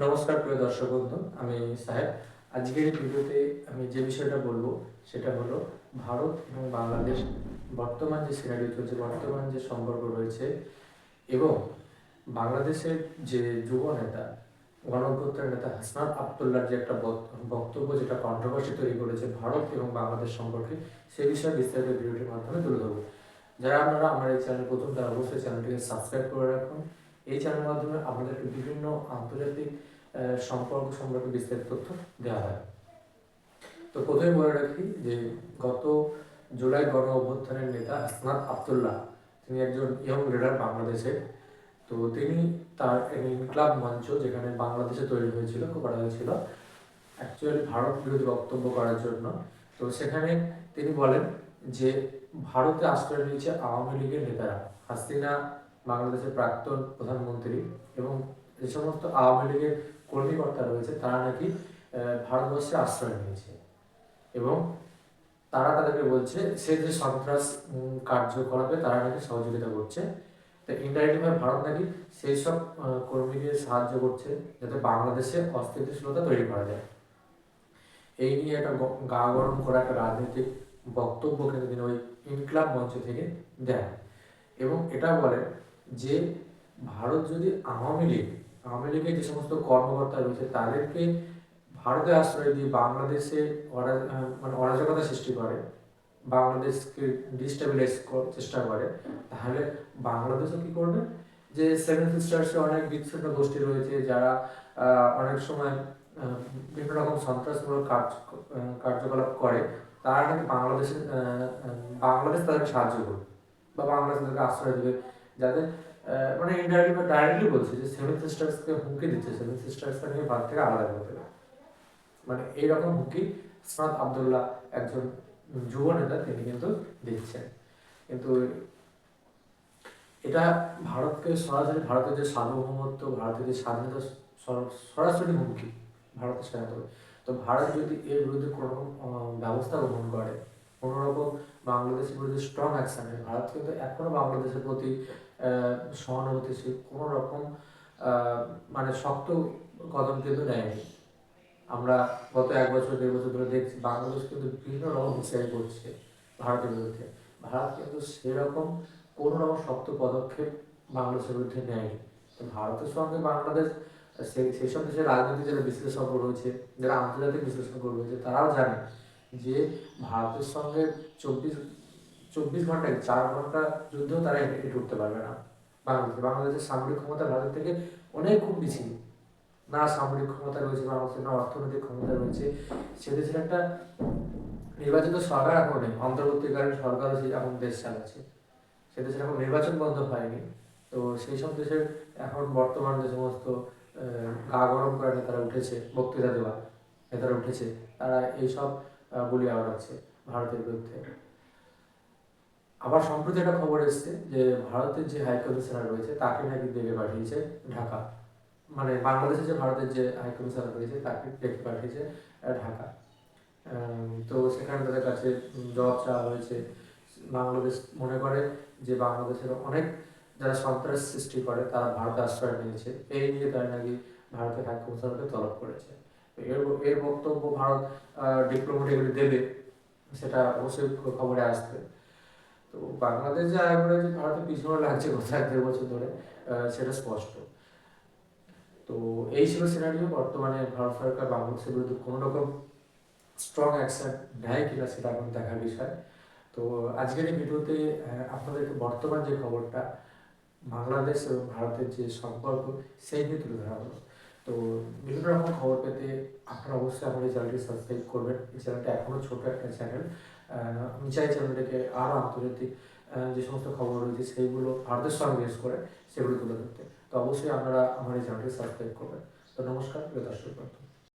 নমস্কার প্রিয় দর্শক বন্ধু, আমি সাহেব। আজকের এই ভিডিওতে আমি যে বিষয়টা বলবো সেটা হলো ভারত এবং বাংলাদেশ বর্তমান যে সিনারিও চলছে, বর্তমান যে সম্পর্ক রয়েছে এবং বাংলাদেশের যে যুব নেতা, গণঅভ্যুত্থানের নেতা হাসনাত আবদুল্লাহর যে একটা বক্তব্য, যেটা কন্ট্রোভার্সি তৈরি করেছে ভারত এবং বাংলাদেশ সম্পর্কে, সে বিষয়ে বিস্তারিত ভিডিওটির মাধ্যমে তুলে ধরবো। যারা আপনারা আমার এই চ্যানেল প্রথম, তারা অবশ্যই চ্যানেলটিকে সাবস্ক্রাইব করে রাখুন। এই চ্যানেলের মাধ্যমে আপনাদেরকে বিভিন্ন আন্তর্জাতিক সম্পর্ক সম্পর্কে বিস্তারিত তথ্য দেওয়া হয়। তো প্রথমে বলে রাখি যে গত জুলাই গণ অভ্যুত্থানের নেতা হাসনাত আবদুল্লাহ, তিনি একজন ইয়ং লিডার বাংলাদেশের। তো তিনি তার ইনকলাব মঞ্চ, যেখানে বাংলাদেশে তৈরি হয়েছিল, করা হয়েছিল অ্যাকচুয়ালি ভারত বিরোধী বক্তব্য করার জন্য। তো সেখানে তিনি বলেন যে ভারতে আশ্রয় নিয়েছে আওয়ামী লীগের নেতারা, হাসিনা বাংলাদেশের প্রাক্তন প্রধানমন্ত্রী এবং যে সমস্ত আওয়ামী লীগের কর্মীকর্তা রয়েছে, তারা নাকি ভারতবর্ষে আশ্রয় নিয়েছে এবং তারা তাদেরকে বলছে সে যে সন্ত্রাস কার্যকলাপে তারা নাকি সহযোগিতা করছে। তো ইনডাইরেক্টলিভাবে ভারত নাকি সেই সব কর্মীকে সাহায্য করছে যাতে বাংলাদেশে অস্থিতিশীলতা তৈরি করা যায়। এই নিয়ে একটা গা গরম করা একটা রাজনৈতিক বক্তব্য কিন্তু তিনি ওই ইনকলাব মঞ্চ থেকে দেন এবং এটা বলে যে ভারত যদি আওয়ামী লীগের যে সমস্ত কর্মকর্তা রয়েছে তাদেরকে ভারতে আশ্রয় দিয়ে বাংলাদেশে মানে অরাজকতা সৃষ্টি করে, বাংলাদেশকে ডিস্টেবিলাইজ চেষ্টা করে, তাহলে বাংলাদেশও কি করবে? যে সেভেন সিস্টার্সে অনেক বিচ্ছিন্ন গোষ্ঠী রয়েছে যারা অনেক সময় বিভিন্ন রকম সন্ত্রাসমূলক কার্যকলাপ করে, তারা নাকি বাংলাদেশ তাদেরকে সাহায্য করবে বা বাংলাদেশ তাদেরকে আশ্রয় দেবে, যাতে মানে ইনডাইরেক্টলি বা ডাইরেক্টলি বলছে যে সেভেন সিস্টার্সকে হুমকি দিচ্ছে, সেভেন সিস্টার্সকে নিয়ে ভারত থেকে আলাদা করতে হবে। মানে এইরকম হুমকি হাসনাত আবদুল্লাহ, একজন যুব নেতা, তিনি কিন্তু দিচ্ছেন। কিন্তু এটা ভারতকে সরাসরি, ভারতের যে সার্বভৌমত্ব, ভারতের যে স্বাধীনতা সরাসরি হুমকি ভারতের স্বাধীনতা। তো ভারত যদি এর বিরুদ্ধে কোনো রকম ব্যবস্থা গ্রহণ করে, কোনো রকম বাংলাদেশের বিরুদ্ধে স্ট্রং অ্যাকশন নেয়, ভারত কিন্তু এখনো বাংলাদেশের প্রতি সহানুভূতিশীল কোনো রকম মানে শক্ত কদম কিন্তু নেয়নি। আমরা গত 1 বছর 1.5 বছর ধরে দেখছি বাংলাদেশ কিন্তু বিভিন্ন রকম হুঁশিয়ারি করছে ভারতের বিরুদ্ধে। ভারত কিন্তু সেরকম কোনো রকম শক্ত পদক্ষেপ বাংলাদেশের বিরুদ্ধে নেয়নি। তো ভারতের সঙ্গে বাংলাদেশ, সেই সব দেশের রাজনৈতিক যারা বিশ্লেষক রয়েছে, যারা আন্তর্জাতিক বিশ্লেষক রয়েছে, তারাও জানে যে ভারতের সঙ্গে চব্বিশ চব্বিশ ঘন্টায় 4 ঘন্টা যুদ্ধেও তারা এটি উঠতে পারবে না। বাংলাদেশের সামরিক ক্ষমতা ভারতের থেকে অনেক খুব পিছিয়ে। না সামরিক ক্ষমতা রয়েছে বাংলাদেশের, না অর্থনৈতিক ক্ষমতা রয়েছে। সে দেশের একটা নির্বাচিত সরকার এখন নেই, অন্তর্বর্তীকালীন সরকার এখন দেশ চালাচ্ছে। সে দেশের এখন নির্বাচন বন্ধ হয়নি। তো সেই সব দেশের এখন বর্তমান যে সমস্ত গা গরম করে নেতারা উঠেছে, বক্তৃতা দেওয়া নেতারা উঠেছে, তারা এইসব বলি আওড়াচ্ছে ভারতের বিরুদ্ধে। আবার সম্প্রতি একটা খবর এসছে যে ভারতের যে হাই কমিশনার রয়েছে তাকে নাকি ডেকে পাঠিয়েছে ঢাকা, মানে বাংলাদেশে যে ভারতের যে হাই কমিশনার রয়েছে তাকে ডেকে পাঠিয়েছে ঢাকা। তো সেখানে তাদের কাছে জবাব চাওয়া হয়েছে। বাংলাদেশ মনে করে যে বাংলাদেশের অনেক যারা সন্ত্রাস সৃষ্টি করে তারা ভারতে আশ্রয় নিয়েছে, এই নিয়ে তারা নাকি ভারতের হাই কমিশনারকে তলব করেছে। এর এর বক্তব্য ভারত ডিপ্লোমেটিকলি দেবে, সেটা অবশ্যই খবরে আসবে। তো বাংলাদেশ যে আগে যে ভারতের পিছনে লাগছে গত 1-1.5 বছর ধরে, সেটা স্পষ্ট। তো এই ছিল সিনারিও। বর্তমানে ভারত সরকার বাংলাদেশের বিরুদ্ধে কোনো রকম স্ট্রং অ্যাকশন নেয় কিনা সেটা এখন দেখার বিষয়। তো আজকের এই ভিডিওতে আপনাদেরকে বর্তমান যে খবরটা, বাংলাদেশ এবং ভারতের যে সম্পর্ক, সেই নিয়ে তুলে ধরা হলো। তো বিভিন্ন রকম খবর পেতে আপনারা অবশ্যই আমার এই চ্যানেলটি সাবস্ক্রাইব করবেন। এই চ্যানেলটা এখনও ছোট একটা চ্যানেল। আমি চাই চ্যানেলটাকে আরও আন্তর্জাতিক যে সমস্ত খবর রয়েছে সেইগুলো ভারতের সঙ্গে বেশ করে সেগুলো তুলে ধরতে। তো অবশ্যই আপনারা আমার এই চ্যানেলটি সাবস্ক্রাইব করবেন। তো নমস্কার প্রিয় দর্শক।